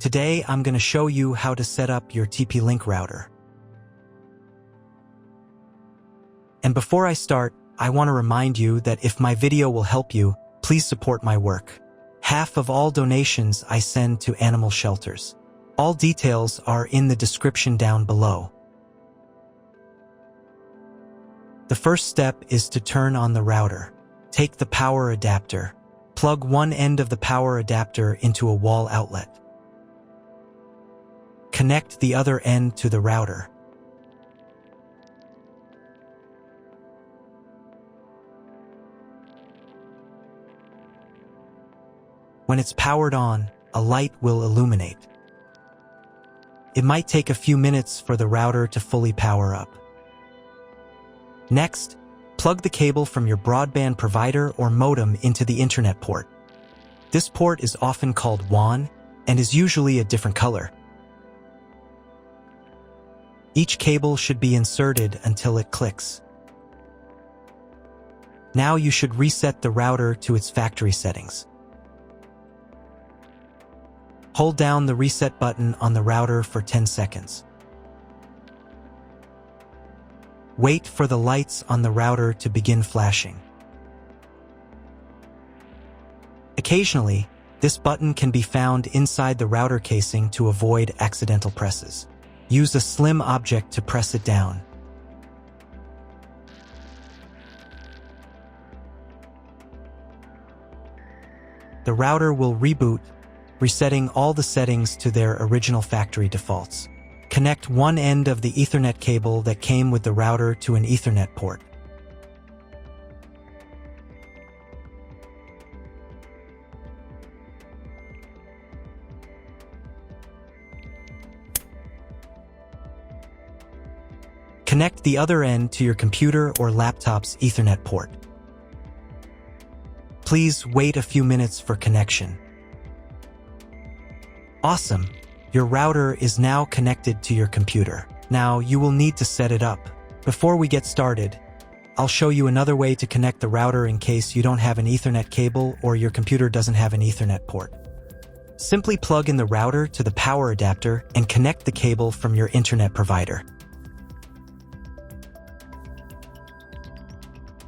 Today, I'm going to show you how to set up your TP-Link router. And before I start, I want to remind you that if my video will help you, please support my work. Half of all donations I send to animal shelters. All details are in the description down below. The first step is to turn on the router. Take the power adapter. Plug one end of the power adapter into a wall outlet. Connect the other end to the router. When it's powered on, a light will illuminate. It might take a few minutes for the router to fully power up. Next, plug the cable from your broadband provider or modem into the internet port. This port is often called WAN and is usually a different color. Each cable should be inserted until it clicks. Now you should reset the router to its factory settings. Hold down the reset button on the router for 10 seconds. Wait for the lights on the router to begin flashing. Occasionally, this button can be found inside the router casing to avoid accidental presses. Use a slim object to press it down. The router will reboot, resetting all the settings to their original factory defaults. Connect one end of the Ethernet cable that came with the router to an Ethernet port. Connect the other end to your computer or laptop's Ethernet port. Please wait a few minutes for connection. Awesome! Your router is now connected to your computer. Now you will need to set it up. Before we get started, I'll show you another way to connect the router in case you don't have an Ethernet cable or your computer doesn't have an Ethernet port. Simply plug in the router to the power adapter and connect the cable from your internet provider.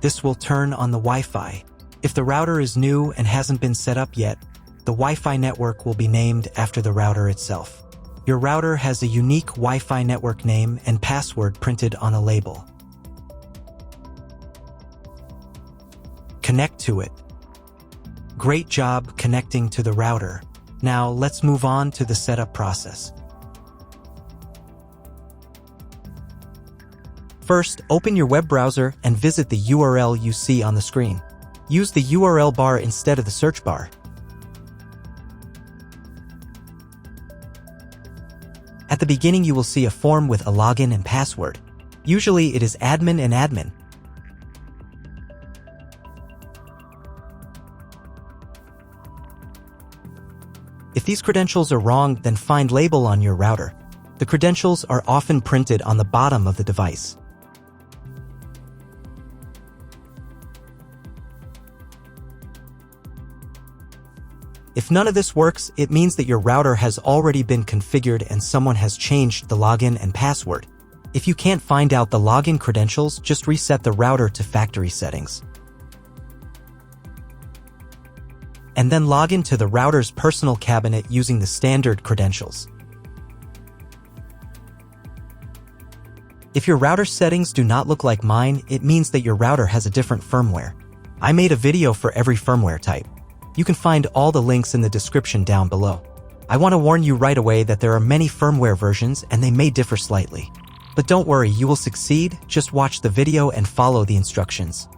This will turn on the Wi-Fi. If the router is new and hasn't been set up yet, the Wi-Fi network will be named after the router itself. Your router has a unique Wi-Fi network name and password printed on a label. Connect to it. Great job connecting to the router. Now let's move on to the setup process. First, open your web browser and visit the URL you see on the screen. Use the URL bar instead of the search bar. At the beginning, you will see a form with a login and password. Usually, it is admin and admin. If these credentials are wrong, then find label on your router. The credentials are often printed on the bottom of the device. If none of this works, it means that your router has already been configured and someone has changed the login and password. If you can't find out the login credentials, just reset the router to factory settings. And then log into the router's personal cabinet using the standard credentials. If your router settings do not look like mine, it means that your router has a different firmware. I made a video for every firmware type. You can find all the links in the description down below. I want to warn you right away that there are many firmware versions and they may differ slightly. But don't worry, you will succeed. Just watch the video and follow the instructions.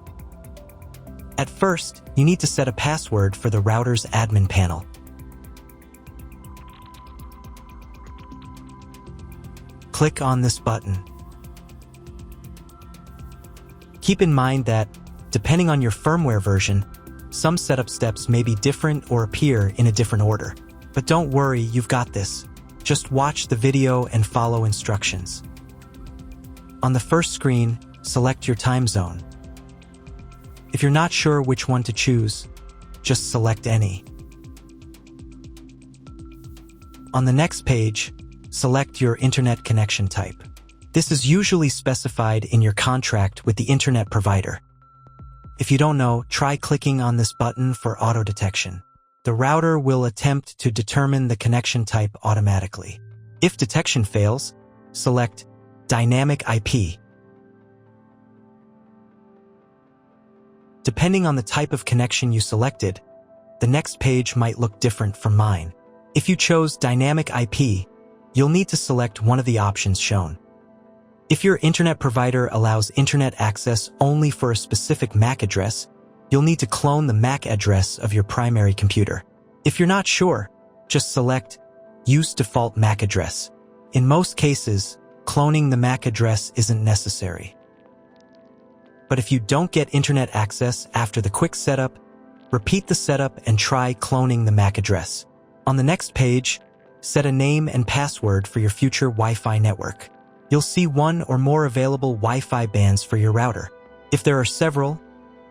At first, you need to set a password for the router's admin panel. Click on this button. Keep in mind that, depending on your firmware version, some setup steps may be different or appear in a different order. But don't worry, you've got this. Just watch the video and follow instructions. On the first screen, select your time zone. If you're not sure which one to choose, just select any. On the next page, select your internet connection type. This is usually specified in your contract with the internet provider. If you don't know, try clicking on this button for auto detection. The router will attempt to determine the connection type automatically. If detection fails, select Dynamic IP. Depending on the type of connection you selected, the next page might look different from mine. If you chose Dynamic IP, you'll need to select one of the options shown. If your internet provider allows internet access only for a specific MAC address, you'll need to clone the MAC address of your primary computer. If you're not sure, just select Use Default MAC Address. In most cases, cloning the MAC address isn't necessary. But if you don't get internet access after the quick setup, repeat the setup and try cloning the MAC address. On the next page, set a name and password for your future Wi-Fi network. You'll see one or more available Wi-Fi bands for your router. If there are several,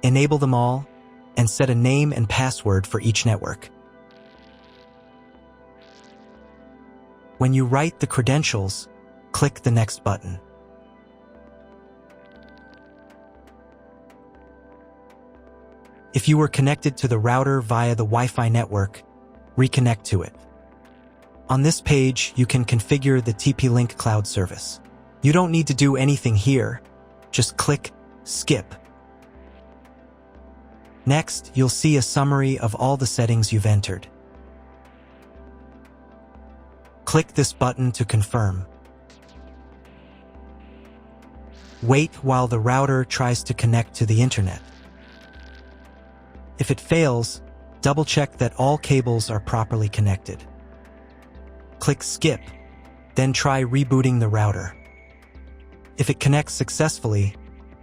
enable them all and set a name and password for each network. When you write the credentials, click the Next button. If you were connected to the router via the Wi-Fi network, reconnect to it. On this page, you can configure the TP-Link cloud service. You don't need to do anything here, just click Skip. Next, you'll see a summary of all the settings you've entered. Click this button to confirm. Wait while the router tries to connect to the internet. If it fails, double-check that all cables are properly connected. Click Skip, then try rebooting the router. If it connects successfully,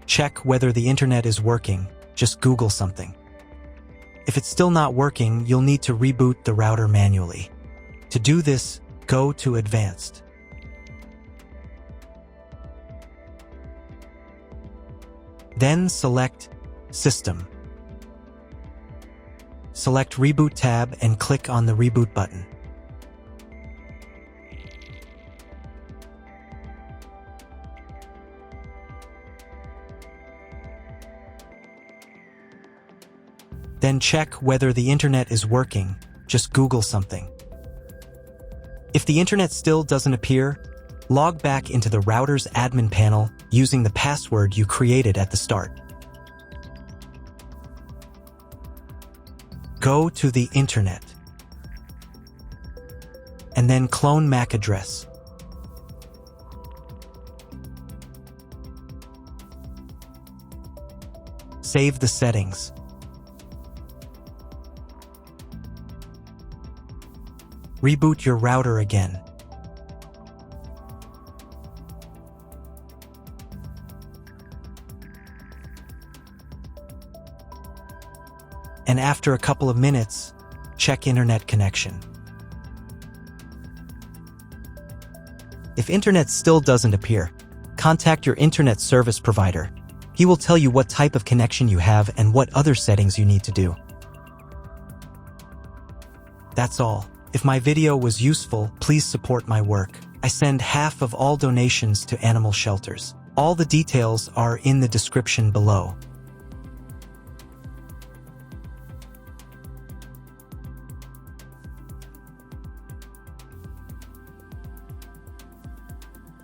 check whether the internet is working. Just Google something. If it's still not working, you'll need to reboot the router manually. To do this, go to Advanced. Then select System. Select Reboot tab and click on the Reboot button. Then check whether the internet is working. Just Google something. If the internet still doesn't appear, log back into the router's admin panel using the password you created at the start. Go to the internet and then clone MAC address. Save the settings. Reboot your router again. And after a couple of minutes, check internet connection. If internet still doesn't appear, contact your internet service provider. He will tell you what type of connection you have and what other settings you need to do. That's all. If my video was useful, please support my work. I send half of all donations to animal shelters. All the details are in the description below.